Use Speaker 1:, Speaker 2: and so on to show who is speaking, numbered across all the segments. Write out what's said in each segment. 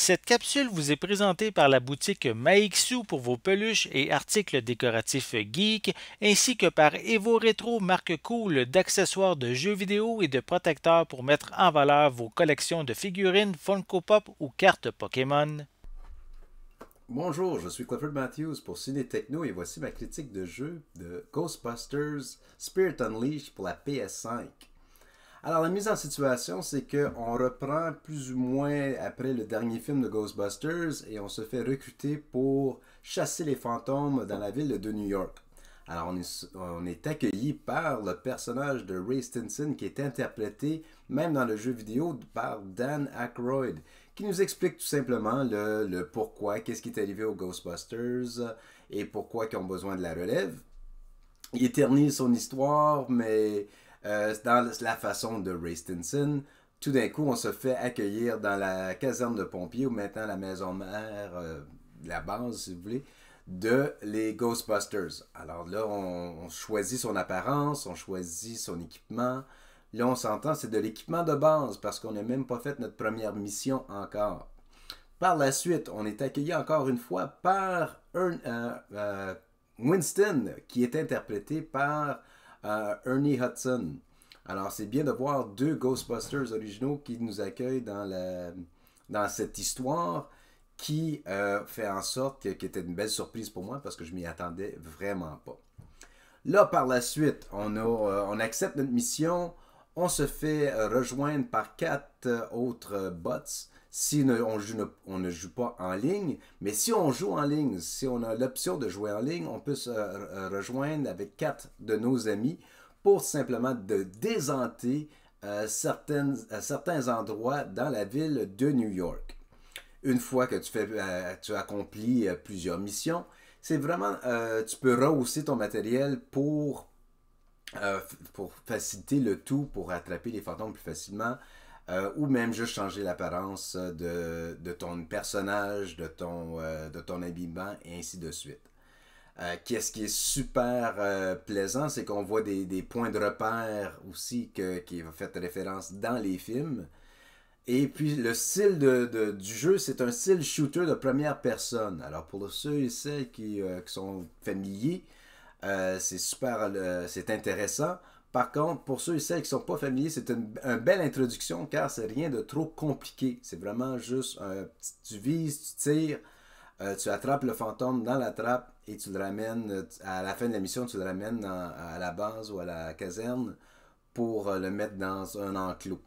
Speaker 1: Cette capsule vous est présentée par la boutique Maixu pour vos peluches et articles décoratifs geek, ainsi que par Evo Retro, marque cool d'accessoires de jeux vidéo et de protecteurs pour mettre en valeur vos collections de figurines Funko Pop ou cartes Pokémon.
Speaker 2: Bonjour, je suis Clifford Matthews pour Ciné Techno et voici ma critique de jeu de Ghostbusters Spirit Unleashed pour la PS5. Alors la mise en situation, c'est qu'on reprend plus ou moins après le dernier film de Ghostbusters et on se fait recruter pour chasser les fantômes dans la ville de New York. Alors on est accueilli par le personnage de Ray Stinson qui est interprété même dans le jeu vidéo par Dan Aykroyd qui nous explique tout simplement le pourquoi, qu'est-ce qui est arrivé aux Ghostbusters et pourquoi ils ont besoin de la relève. Il éternise son histoire, mais dans la façon de Ray Stinson. Tout d'un coup, on se fait accueillir dans la caserne de pompiers, ou maintenant la maison mère, la base, si vous voulez, de les Ghostbusters. Alors là, on choisit son apparence, on choisit son équipement. Là, on s'entend, c'est de l'équipement de base, parce qu'on n'a même pas fait notre première mission encore. Par la suite, on est accueilli encore une fois par Winston, qui est interprété par Ernie Hudson. Alors, c'est bien de voir deux Ghostbusters originaux qui nous accueillent dans cette histoire qui fait en sorte que était une belle surprise pour moi parce que je m'y attendais vraiment pas. Là, par la suite, on accepte notre mission. On se fait rejoindre par 4 autres bots si on ne joue pas en ligne. Mais si on joue en ligne, si on a l'option de jouer en ligne, on peut se rejoindre avec 4 de nos amis pour simplement désanter certains endroits dans la ville de New York. Une fois que tu accomplis plusieurs missions, c'est vraiment, tu peux rehausser ton matériel pour faciliter le tout, pour attraper les fantômes plus facilement, ou même juste changer l'apparence de ton personnage, de ton habillement, et ainsi de suite. Qu'est-ce qui est super plaisant, c'est qu'on voit des points de repère aussi qui ont fait référence dans les films. Et puis le style du jeu, c'est un style shooter de première personne. Alors pour ceux et celles qui sont familiers, c'est super, c'est intéressant. Par contre, pour ceux et celles qui ne sont pas familiers, c'est une belle introduction car c'est rien de trop compliqué. C'est vraiment juste, tu vises, tu tires, tu attrapes le fantôme dans la trappe et tu le ramènes, à la fin de la mission, tu le ramènes à la base ou à la caserne pour le mettre dans un enclos.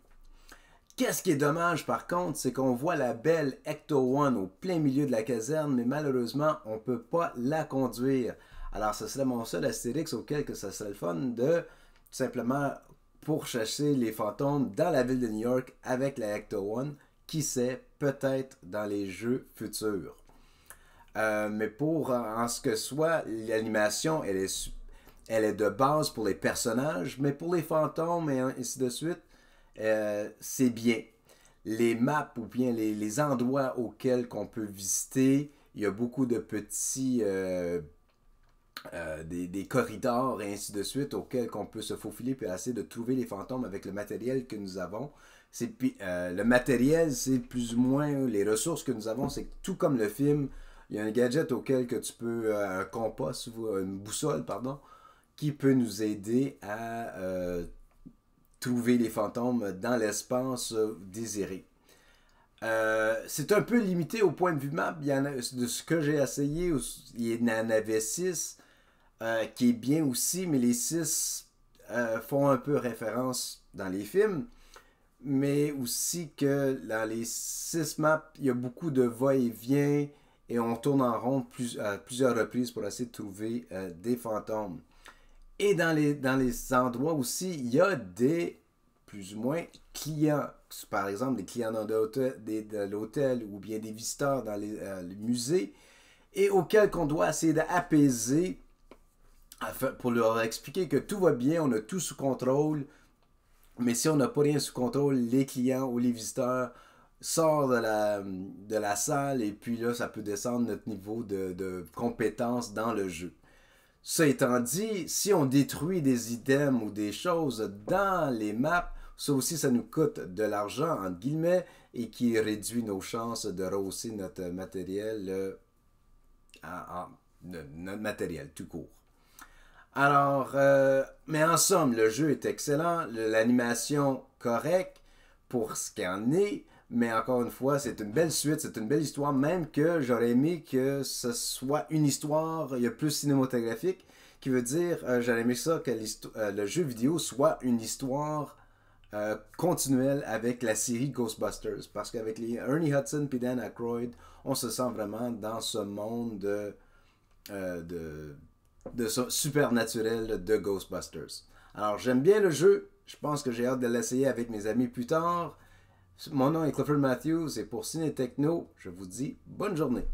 Speaker 2: Qu'est-ce qui est dommage par contre, c'est qu'on voit la belle Ecto-1 au plein milieu de la caserne, mais malheureusement, on ne peut pas la conduire. Alors, ce serait mon seul astérix auquel que ça serait le fun de tout simplement pourchasser les fantômes dans la ville de New York avec la Ecto-1, qui sait, peut-être dans les jeux futurs. Mais en ce que soit, l'animation, elle est de base pour les personnages, mais pour les fantômes et ainsi de suite, c'est bien. Les maps ou bien les endroits auxquels qu'on peut visiter, il y a beaucoup de petits des corridors et ainsi de suite auxquels qu'on peut se faufiler puis essayer de trouver les fantômes avec le matériel que nous avons. Le matériel, c'est plus ou moins les ressources que nous avons, c'est tout comme le film. Il y a un gadget auquel que tu peux, un compas, une boussole, pardon, qui peut nous aider à trouver les fantômes dans l'espace désiré. C'est un peu limité au point de vue map. Il y en a, de ce que j'ai essayé, il y en avait 6 qui est bien aussi, mais les 6 font un peu référence dans les films. Mais aussi que dans les 6 maps, il y a beaucoup de va-et-vient et on tourne en rond à plusieurs reprises pour essayer de trouver des fantômes. Et dans les endroits aussi, il y a des, plus ou moins, clients. Par exemple, des clients de l'hôtel ou bien des visiteurs dans les musées et auxquels on doit essayer d'apaiser pour leur expliquer que tout va bien, on a tout sous contrôle. Mais si on n'a pas rien sous contrôle, les clients ou les visiteurs sortent de la salle et puis là, ça peut descendre notre niveau de compétence dans le jeu. Ça étant dit, si on détruit des items ou des choses dans les maps, Ça aussi, ça nous coûte de l'argent, entre guillemets, et qui réduit nos chances de rehausser notre matériel, notre matériel tout court. Alors, mais en somme, le jeu est excellent, l'animation correcte pour ce qu'il en est, mais encore une fois, c'est une belle suite, c'est une belle histoire, même que j'aurais aimé que ce soit une histoire, il y a plus cinématographique, qui veut dire, j'aurais aimé ça que le jeu vidéo soit une histoire continuelle avec la série Ghostbusters, parce qu'avec les Ernie Hudson et Dan Aykroyd, on se sent vraiment dans ce monde de supernaturel de Ghostbusters. Alors, j'aime bien le jeu. Je pense que j'ai hâte de l'essayer avec mes amis plus tard. Mon nom est Clifford Matthews et pour Ciné Techno, je vous dis bonne journée.